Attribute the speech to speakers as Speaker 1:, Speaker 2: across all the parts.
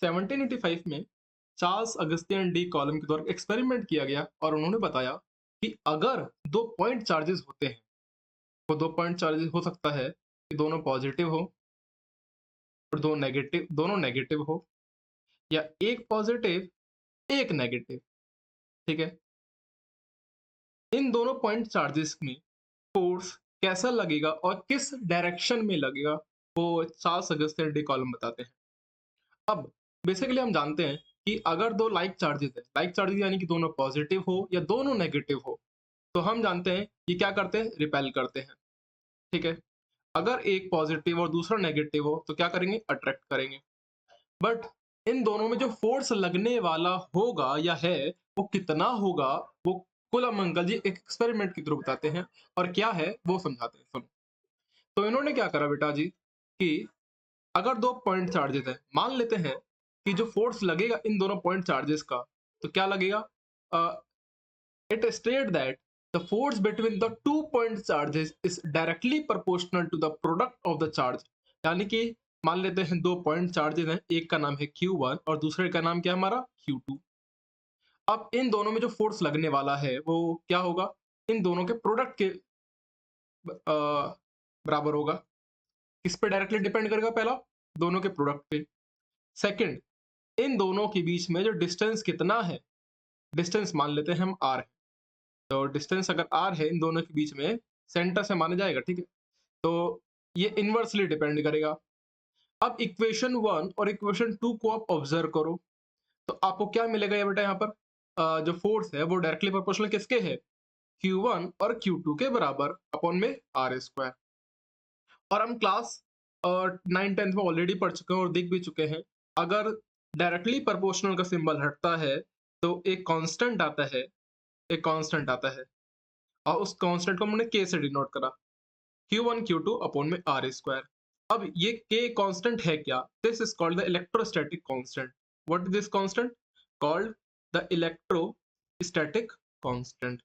Speaker 1: 1785 में Charles अगस्तियन D column के द्वारा एक्सपेरिमेंट किया गया और उन्होंने बताया कि अगर दो पॉइंट चार्जेस होते हैं, वो दो पॉइंट चार्जेस हो सकता है कि दोनों पॉजिटिव हो और दोनों नेगेटिव हो, या एक पॉजिटिव एक नेगेटिव। ठीक है, इन दोनों पॉइंट चार्जेस में फोर्स कैसा लगेगा और किस डायरेक्शन में लगेगा, वो चार्ल्स अगस्तियन डी कॉलम बताते हैं। अब बेसिकली हम जानते हैं कि अगर दो लाइक चार्जेस यानी कि दोनों पॉजिटिव हो या दोनों नेगेटिव हो, तो हम जानते हैं ये क्या करते हैं, रिपेल करते हैं। ठीक है, अगर एक पॉजिटिव और दूसरा नेगेटिव हो तो क्या करेंगे, अट्रैक्ट करेंगे। बट इन दोनों में जो फोर्स लगने वाला होगा या है, वो कितना होगा, वो कुलम अंकल जी एक एक्सपेरिमेंट के थ्रू बताते हैं और क्या है वो समझाते हैं। सुनो, तो इन्होंने क्या करा बेटा जी कि अगर दो पॉइंट चार्जेस है, मान लेते हैं कि जो फोर्स लगेगा इन दोनों पॉइंट चार्जेस का, तो क्या लगेगा, it state that the force between the two point charges is directly proportional to the product of the charge. यानी कि मान लेते हैं दो पॉइंट चार्जेस हैं, एक का नाम है Q1 और दूसरे का नाम क्या है हमारा Q2। अब इन दोनों में जो फोर्स लगने वाला है वो क्या होगा, इन दोनों के प्रोडक्ट के बराबर होगा। किस पे डायरेक्टली डिपेंड करेगा, पहला दोनों के प्रोडक्ट पे, सेकंड इन दोनों के बीच में जो डिस्टेंस कितना है, डिस्टेंस मान लेते हैं हम r है, तो डिस्टेंस अगर r है इन दोनों के बीच में, सेंटर से माना जाएगा। ठीक है, तो ये इनवर्सली डिपेंड करेगा। अब इक्वेशन 1 और इक्वेशन 2 को आप ऑब्जर्व करो, तो आपको क्या मिलेगा ये बेटा, यहाँ पर जो फोर्स है वो डायरेक्टली प्रोपोर्शनल किसके है, Q1 और Q2 के बराबर अपॉन में r स्क्वायर। और हम क्लास 9 10 में ऑलरेडी पढ़ चुके हैं और देख भी चुके हैं, अगर डायरेक्टली प्रोपोर्शनल का सिंबल हटता है तो एक कांस्टेंट आता है और उस कांस्टेंट को हमने k से डिनोट करा, Q1 Q2 अपॉन में r स्क्वायर। अब ये k कांस्टेंट है क्या, this is called the electrostatic constant. What is this constant, called the electrostatic constant.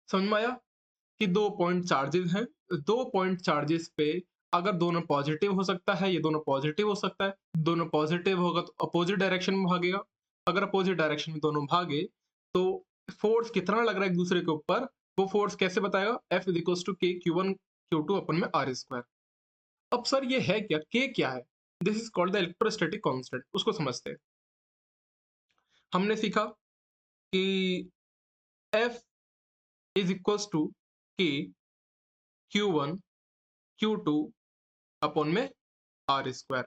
Speaker 1: समझ में आया कि दो पॉइंट चार्जेस हैं, दो पॉइंट चार्जेस पे अगर दोनों पॉजिटिव हो सकता है, ये दोनों पॉजिटिव हो सकता है, दोनों पॉजिटिव होगा तो अपोजिट डायरेक्शन में भागेगा। अगर अपोजिट डायरेक्शन में दोनों भागे तो फोर्स कितना लग रहा है एक दूसरे के ऊपर, वो फोर्स कैसे बताएगा, F इज इक्वल टू के Q1 Q2 अपन में r स्क्वायर। अब सर ये है क्या, K क्या है, this is called the electrostatic constant. उसको समझते हैं। हमने सीखा कि F इज इक्वल टू के Q1 Q2 अपॉन में r स्क्वायर।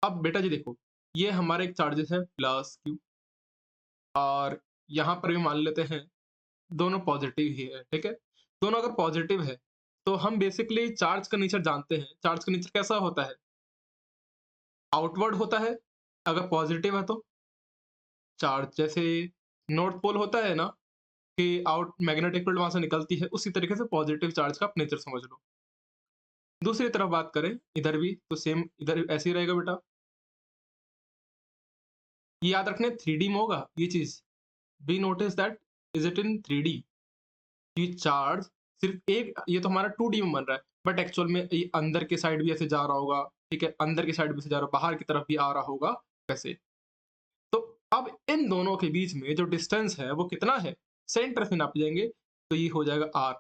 Speaker 1: अब बेटा जी देखो, ये हमारे एक चार्जेस है प्लस Q, और यहाँ पर भी मान लेते हैं दोनों पॉजिटिव ही है। ठीक है, दोनों अगर पॉजिटिव है तो हम बेसिकली चार्ज का नेचर जानते हैं। चार्ज का नेचर कैसा होता है, आउटवर्ड होता है। अगर पॉजिटिव है तो चार्ज जैसे नॉर्थ पोल होता है ना, कि आउट मैग्नेटिक फील्ड वहां से निकलती है, उसी तरीके से पॉजिटिव चार्ज का आप नेचर समझ लो। दूसरी तरफ बात करें इधर भी तो सेम, इधर ऐसे ही रहेगा बेटा। ये याद रखने 3D में होगा ये चीज, be notice that is it in 3D। ये चार्ज सिर्फ एक, ये तो हमारा 2D में बन रहा है, बट एक्चुअल में ये अंदर के साइड भी ऐसे जा रहा होगा। ठीक है, अंदर की साइड भी से जा रहा होगा, बाहर की तरफ भी आ रहा होगा वैसे। तो अब इन दोनों के बीच में जो डिस्टेंस है वो कितना है, सेंटर से नाप लेंगे तो ये हो जाएगा r।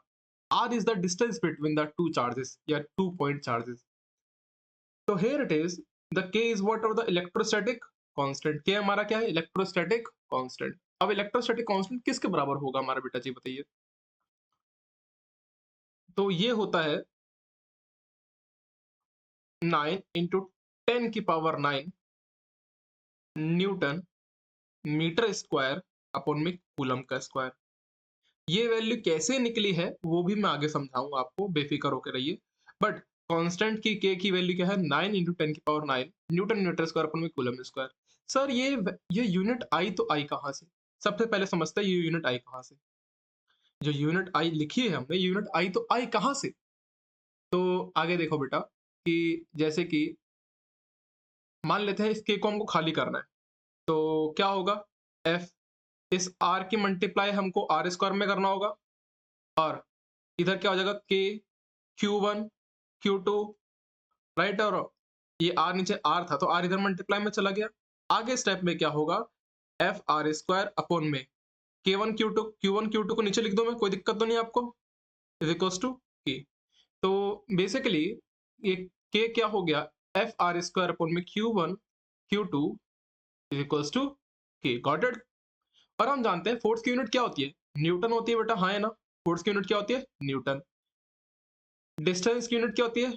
Speaker 1: r is the distance between the two charges या टू पॉइंट चार्जेस। तो here it is, the k is what of the electrostatic constant. k हमारा क्या है, इलेक्ट्रोस्टैटिक कांस्टेंट। अब इलेक्ट्रोस्टैटिक कांस्टेंट किसके बराबर होगा हमारा बेटा जी बताइए, तो ये होता है 9 into 10⁹ newton metre square upon में कूलम का स्क्वायर। ये वैल्यू कैसे निकली है वो भी मैं आगे समझाऊंगा आपको, बेफिक्र होकर रहिए। बट कांस्टेंट की k की वैल्यू क्या है, 9 into 10⁹ newton metre square upon में कूलम स्क्वायर। सर ये यूनिट आई तो आई कहाँ से, सबसे पहले समझते हैं ये यूनिट आई कहाँ से। जो यूनिट आई लिखी है हमने, यूनिट आई तो आई कहाँ से, तो आगे देखो बेटा कि जैसे कि मान लेते हैं इस k को हमको खाली करना है, तो क्या होगा, f इस r की मल्टीप्लाई हमको r स्क्वायर में करना होगा, और इधर क्या हो जाएगा k Q1 Q2 राइट? और ये आर नीचे आर था तो आर इधर मल्टीप्लाई में चला गया। आगे स्टेप में क्या होगा, एफ आर स्क्वायर अपॉन में Q1 Q2 को नीचे लिख दो मैं, कोई दिक्कत तो नहीं आपको, इज इक्वल्स टू के। तो बेसिकली ये के क्या हो गया, एफ आर स्क्वायर अपॉन में Q1 Q2 is equals to K. Got it? और हम जानते हैं फोर्स की यूनिट क्या होती है, न्यूटन होती है बेटा, हाँ है ना? फोर्स की यूनिट क्या होती है, न्यूटन। डिस्टेंस की यूनिट क्या होती है,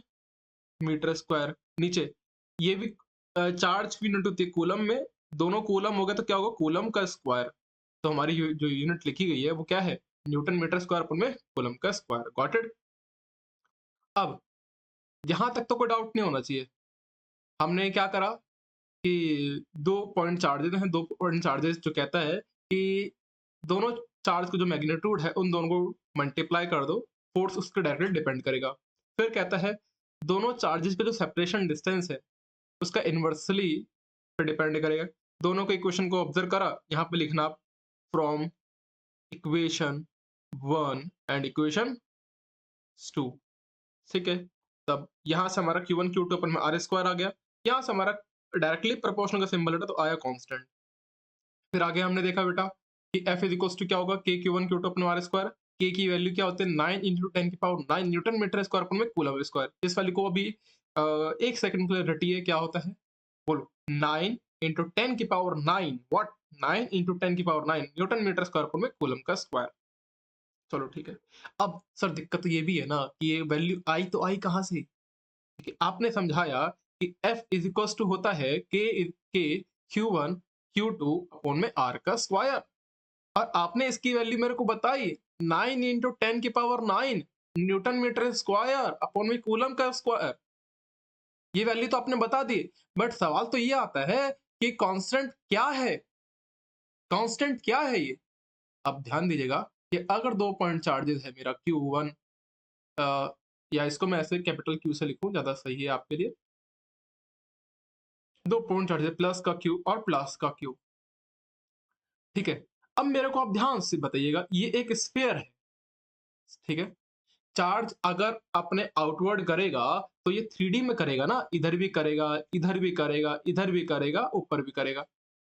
Speaker 1: मीटर स्क्वायर। नीचे ये भी चार्ज की यूनिट होती है कूलम में, दोनों कूलम हो गए तो क्या होगा, कूलम का स्क्वायर। तो हमारी जो यूनिट लिखी गई है वो क्या है, न्यूटन मीटर स्क्वायर अपन में कूलम का स्क्वायर। Got it? अब यहां तक तो कोई डाउट नहीं होना चाहिए। हमने क्या करा कि दो पॉइंट चार्जेस हैं, दो पॉइंट चार्जेस जो कहता है कि दोनों चार्ज का जो मैग्नीट्यूड है उन दोनों को मल्टीप्लाई कर दो, फोर्स उसके डायरेक्टली डिपेंड करेगा। फिर कहता है दोनों चार्जेस का जो सेपरेशन डिस्टेंस है उसका इन्वर्सली पे डिपेंड करेगा। दोनों के इक्वेशन को ऑब्जर्व करा, यहाँ पे लिखना फ्रॉम इक्वेशन 1 एंड इक्वेशन 2। ठीक है, तब यहाँ से हमारा Q1 Q2 अपन में आर स्क्वायर आ गया, यहाँ से हमारा डायरेक्टली प्रोपोर्शनल का सिंबल है तो आया कांस्टेंट। फिर आगे हमने देखा बेटा कि F इज इक्वल्स टू क्या होगा, के Q1 Q2 upon are square. के की वैल्यू क्या होती है, 9 इंटू 10 की power 9 newton metre square upon में कूलम स्क्वायर। इस वैल्यू को अभी एक सेकंड के लिए रटिए, क्या होता है बोलो, 9 इंटू 10 की पावर 9 व्हाट, 9 इंटू 10 की power 9 newton metre square upon में कूलम का स्क्वायर। चलो ठीक है। अब सर दिक्कत तो ये भी है ना कि ये वैल्यू आई तो आई कहां से, कि आपने समझाया कि F इज इक्वल्स टू होता है के Q1 Q2 अपॉन में R का स्क्वायर, और आपने इसकी वैल्यू मेरे को बताई 9 इंटू 10 की power 9 newton metre square upon में कूलम का स्क्वायर। ये वैल्यू तो आपने बता दी, बट सवाल तो ये आता है कि कांस्टेंट क्या है, कांस्टेंट क्या है ये। अब ध्यान दीजिएगा कि अगर दो पॉइंट चार्जेस है मेरा Q1, या इसको मैं ऐसे कैपिटल Q से लिखूं ज्यादा सही है आपके लिए, दो पॉइंट चार्जेस प्लस का Q और प्लस का Q। ठीक है, अब मेरे को आप ध्यान से बताइएगा, ये एक स्फीयर है, ठीक है। चार्ज अगर अपने आउटवर्ड करेगा तो ये 3D में करेगा ना, इधर भी करेगा, इधर भी करेगा, इधर भी करेगा, ऊपर भी करेगा,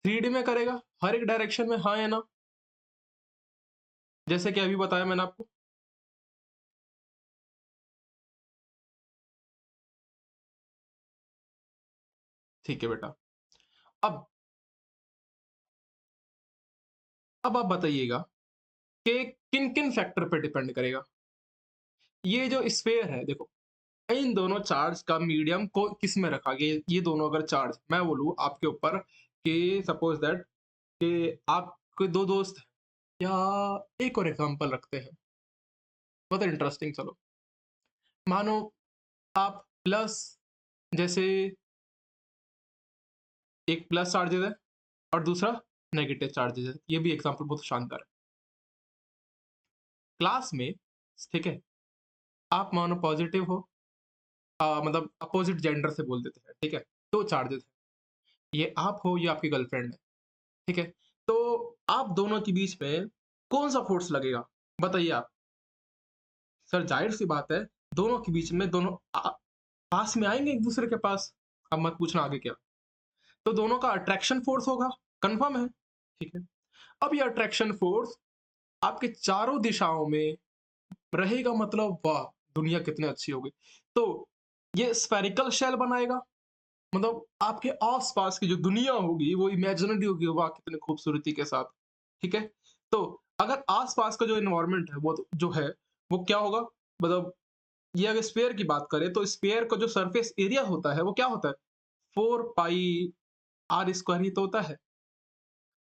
Speaker 1: 3D में करेगा हर एक डायरेक्शन में, हाँ है ना? जैसे कि अभी बताया मैंने आपको। ठीक है बेटा, अब अब आप बताइएगा कि किन किन फैक्टर पर डिपेंड करेगा। ये जो स्फीयर है देखो, इन दोनों चार्ज का मीडियम को किस में रखा गया, ये दोनों अगर चार्ज मैं बोलूं आपके ऊपर कि सपोज दैट कि आपके दो दोस्त हैं, या एक और एग्जांपल रखते हैं बहुत इंटरेस्टिंग, चलो मानो आप प्लस, जैसे एक प्लस चार्जेस है और दूसरा नेगेटिव चार्जेस है, ये भी एग्जांपल बहुत शानदार है। क्लास में, ठीक है, आप मानो पॉजिटिव हो, मतलब अपोजिट जेंडर से बोल देते हैं, ठीक है, दो चार्जेस है, ये आप हो, ये आपकी गर्लफ्रेंड है, ठीक है। तो आप दोनों के बीच में कौन सा फोर्स लगेगा, बताइए आप। सर जाहिर सी बात है, दोनों के बीच में दोनों पास में आएंगे एक दूसरे के पास, अब मत पूछना आगे क्या। तो दोनों का अट्रैक्शन फोर्स होगा, कंफर्म है, ठीक है। अब ये अट्रैक्शन फोर्स आपके चारों दिशाओं में रहेगा, मतलब वाह दुनिया कितनी अच्छी होगी। तो ये स्फेरिकल शेल बनाएगा, मतलब आपके आसपास की जो दुनिया होगी वो इमेजिनरी होगी, वाह कितनी खूबसूरती के साथ, ठीक है। तो अगर आसपास का जो इन्वायरमेंट है वो जो है वो क्या होगा, मतलब ये अगर स्फीयर की बात करें तो स्फीयर का जो सरफेस एरिया होता है वो क्या होता है, 4 पाई आर स्क्वायर ही तो होता है।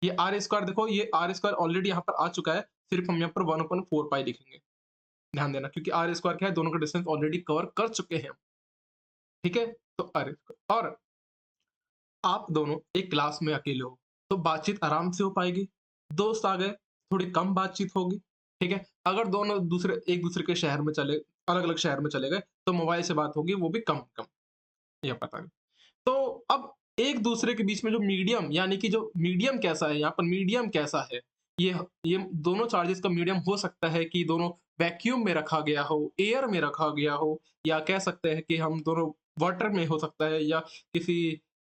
Speaker 1: ये आर स्क्वायर देखो, ये आर स्क्वायर ऑलरेडी यहाँ पर आ चुका है, सिर्फ हम यहाँ पर 1/4 पाई लिखेंगे, ध्यान देना, क्योंकि आर स्क्वायर क्या है, दोनों का डिस्टेंस ऑलरेडी कवर कर चुके हैं, ठीक है। तो आर और आप दोनों एक क्लास में अकेले हो तो बातचीत आराम से हो पाएगी, दोस्त आ गए थोड़ी कम बातचीत होगी, ठीक है। अगर दोनों दूसरे एक दूसरे के शहर में चले, अलग अलग शहर में चले गए तो मोबाइल से बात होगी, वो भी कम कम, ये पता नहीं। तो अब एक दूसरे के बीच में जो मीडियम, यानी कि जो मीडियम कैसा है, यहाँ पर मीडियम कैसा है, ये दोनों चार्जेस का मीडियम हो सकता है कि दोनों वैक्यूम में रखा गया हो, एयर में रखा गया हो, या कह सकते हैं कि हम दोनों वाटर में हो सकता है या किसी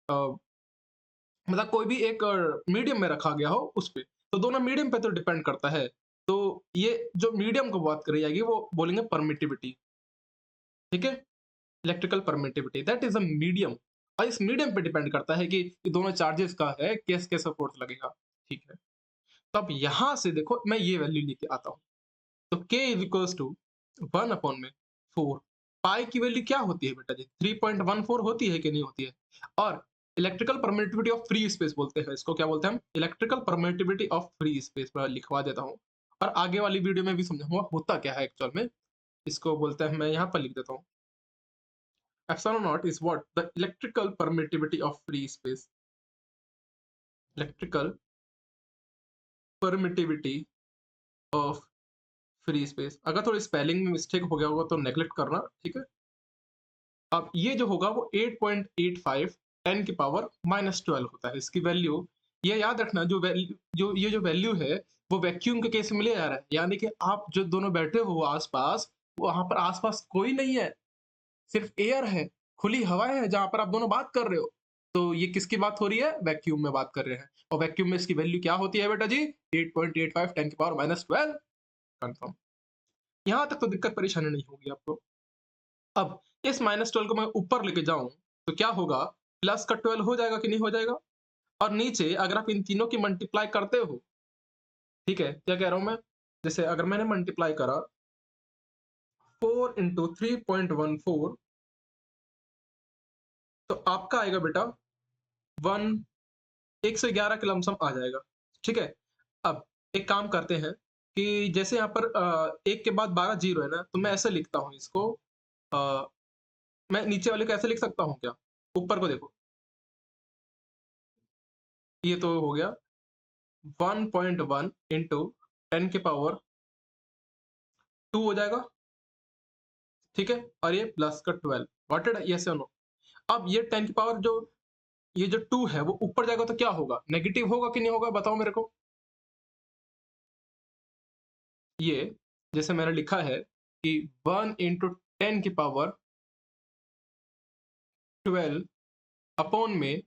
Speaker 1: मतलब कोई भी एक मीडियम में रखा गया हो उस पे। तो दोनों मीडियम पे तो डिपेंड करता है। तो ये जो मीडियम को बात करी जाएगी वो बोलेंगे परमिटिविटी, ठीक है? Electrical permittivity that is a medium, और इस मीडियम पे डिपेंड करता है कि ये दोनों चार्जेस का है, कैसा फोर्स लगेगा, ठीक है? तो अब यहाँ से देखो मैं ये वैल्यू लेके आता हूँ। तो K is equals to 1 upon में 4। पाई की वैल्यू क्या होती है बेटा जी? 3.14 होती है कि नहीं होती है? और electrical permittivity of free space बोलते हैं इसको, क्या बोलते हैं हम? Electrical permittivity of free space. मैं लिखवा देता हूँ और आगे वाली वीडियो में भी समझाऊंगा होता क्या है एक्चुअल में। इसको बोलते हैं, मैं यहाँ पर लिख देता हूँ, epsilon naught is what? The electrical permittivity of free space. Electrical permittivity of free space. अगर थोड़ी स्पेलिंग में मिस्टेक हो गया होगा तो नेग्लेक्ट करना, ठीक है? अब ये जो होगा वो 8.85 10 की पावर -12 होता है इसकी वैल्यू। ये याद रखना, जो वैल्यू जो वैल्यू है वो वैक्यूम के केस में ले आ रहा है, यानी कि आप जो दोनों बैठे हो आसपास, वहां पर आसपास कोई नहीं है, सिर्फ एयर है, खुली हवाएं है जहां पर आप दोनों बात कर रहे हो। तो ये किसकी बात हो रही है? वैक्यूम में बात कर रहे हैं। और वैक्यूम में इसकी वैल्यू क्या होती है बेटा जी? 8.85 10 की पावर -12। कंफर्म। यहां तक तो दिक्कत परेशानी नहीं होगी आपको। अब इस -12 को मैं ऊपर लेके जाऊं तो क्या होगा? प्लस का 12 हो जाएगा कि नहीं हो जाएगा? और नीचे अगर आप इन तीनों की मल्टीप्लाई करते हो, ठीक है, क्या कह रहा हूं मैं? जैसे अगर मैंने मल्टीप्लाई करा 4 इंटू 3.14, तो आपका आएगा बेटा 111 के लमसम आ जाएगा, ठीक है? अब एक काम करते हैं कि जैसे यहाँ पर एक के बाद 12 जीरो है ना, तो मैं ऐसे लिखता हूँ इसको। अ, मैं नीचे वाले को ऐसे लिख सकता हूँ क्या? ऊपर को देखो, ये तो हो गया 1.1 इंटू 10 की पावर 2 हो जाएगा, ठीक है? और ये प्लस का 12, गॉट इट? यस और नो? अब ये 10 की पावर जो ये जो 2 है वो ऊपर जाएगा तो क्या होगा? नेगेटिव होगा कि नहीं होगा? बताओ मेरे को। ये जैसे मैंने लिखा है कि 1 इंटू 10 की पावर 12 अपॉन में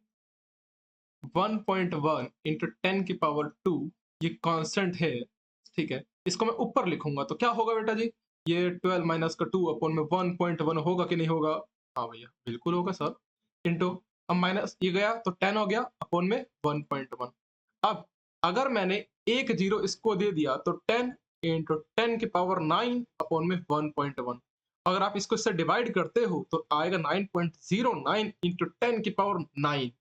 Speaker 1: 1.1 इंटू 10 की पावर 2, ये कांस्टेंट है, ठीक है? इसको मैं ऊपर लिखूंगा तो क्या होगा बेटा जी? ये 12 माइनस का 2 अपॉन में 1.1 होगा कि नहीं होगा? हाँ भैया बिल्कुल होगा सर। इंटू, अब माइनस ये गया तो 10 हो गया अपॉन में 1.1। अब अगर मैंने एक जीरो इसको दे दिया तो 10 इंटू 10 की पावर 9 अपॉन में 1.1। अगर आप इसको इससे डिवाइड करते हो तो आएगा 9.09 इंटू 10 की पावर 9।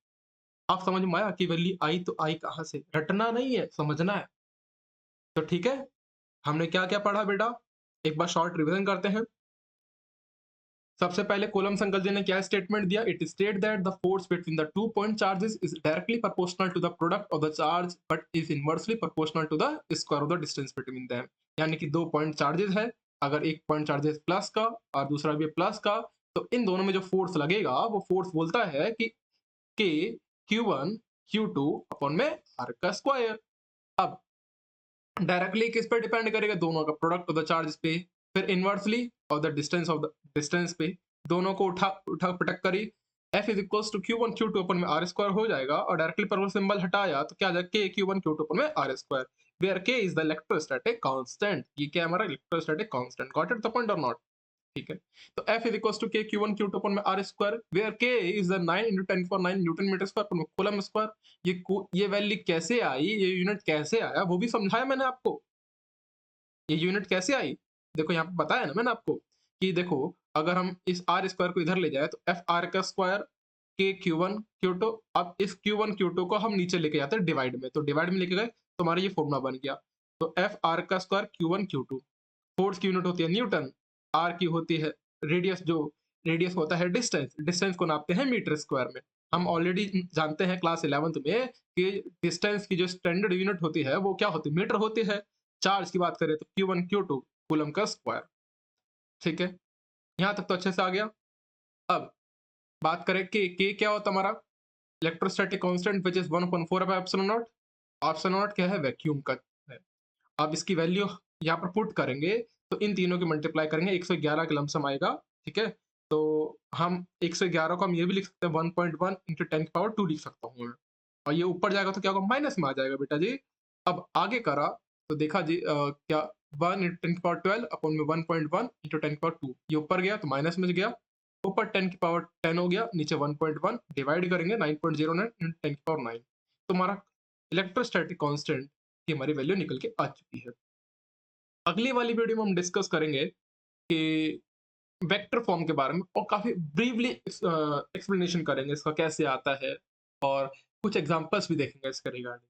Speaker 1: आप समझ में आया कि वैल्यू आई तो आई कहाँ से? रटना नहीं है, समझना है। तो ठीक है, हमने क्या-क्या पढ़ा बेटा? एक बार शॉर्ट रिवीजन करते हैं। सबसे पहले कूलम्ब अंकल जी ने क्या स्टेटमेंट दिया? It state that the force between the 2 point charges is directly proportional to the product of the charge but is inversely proportional to the square of the distance between them. यानी कि 2 point charges है, अगर एक point charges plus का और दूसरा भी plus का, तो इन दोनों में जो फोर्स लगेगा वो फोर्स बोलता है कि K Q1 Q2 अपॉन में R का स्क्वायर। अब डायरेक्टली किस पे डिपेंड करेगा? दोनों का प्रोडक्ट ऑफ द चार्ज पे। फिर इनवर्सली और the distance of the distance पे। दोनों को उठा उठा पटक करी, F is equals to Q1 Q2 upon में R स्क्वायर हो जाएगा, और डायरेक्टली पर वो सिंबल हटाया तो क्या आ जाएगा? K Q1 Q2 अपन में R square, where K is the electrostatic constant. ये क्या हमारा electrostatic constant? Got it the point और नॉट? ठीक है। तो F is equals to K Q1 Q2 upon में R square, where K is the 9 into 10 for 9 newton metre square upon में coulomb square. ये वैल्यू कैसे आई, ये यूनिट कैसे आया वो भी समझाया मैंने आपको। ये यूनिट कैसे आई? देखो यहाँ पे बताया ना मैंने आपको कि देखो, अगर हम इस आर स्क्वायर को इधर ले जाए तो एफ आर का स्क्वायर के क्यू वन क्यू टू। अब इस क्यू वन क्यू टू को हम नीचे लेके जाते हैं डिवाइड में, तो डिवाइड में लेके गए तो हमारा ये फॉर्मूला बन गया। तो एफ आर का square Q one Q two. Force की यूनिट होती है न्यूटन, आर की होती है रेडियस, जो रेडियस होता है डिस्टेंस, डिस्टेंस को नापते हैं मीटर स्क्वायर में। हम ऑलरेडी जानते हैं क्लास 11th में कि डिस्टेंस की जो स्टैंडर्ड यूनिट होती है वो क्या होती है? मीटर होती है। चार्ज की बात करें तो Q1 Q2 कूलम का स्क्वायर, ठीक है? यहां तक तो अच्छे से आ गया। अब बात करें कि K क्या होता है हमारा? Electrostatic constant which is 1/4 epsilon not. Epsilon not क्या है? वैक्यूम का है। अब इसकी वैल्यू यहाँ पर पुट करेंगे तो इन तीनों की मल्टीप्लाई करेंगे, 111 के लमसम आएगा, ठीक है? तो हम 1 से 11 को हम ये भी लिख सकते हैं 1.1 इंटू 10 की पावर 2 लिख सकता हूँ मैं। और ये ऊपर जाएगा तो क्या होगा, माइनस में आ जाएगा बेटा जी। अब आगे करा तो देखा जी क्या 1 इंटू 10 की पावर 12 अपॉन में 1.1 इंटू 10 की पावर 2, ये ऊपर गया तो माइनस में गया, ऊपर 10 की पावर 10 हो गया, नीचे 1.1 डिवाइड करेंगे 9.09 इंटू 10 की पावर 9, तो हमारा इलेक्ट्रोस्टैटिक कांस्टेंट की हमारी वैल्यू निकल के आ चुकी है। अगली वाली वीडियो में हम डिस्कस करेंगे कि वेक्टर फॉर्म के बारे में और काफ़ी ब्रीफली एक्सप्लेनेशन करेंगे इसका कैसे आता है, और कुछ एग्जांपल्स भी देखेंगे इसके रिगार्डिंग।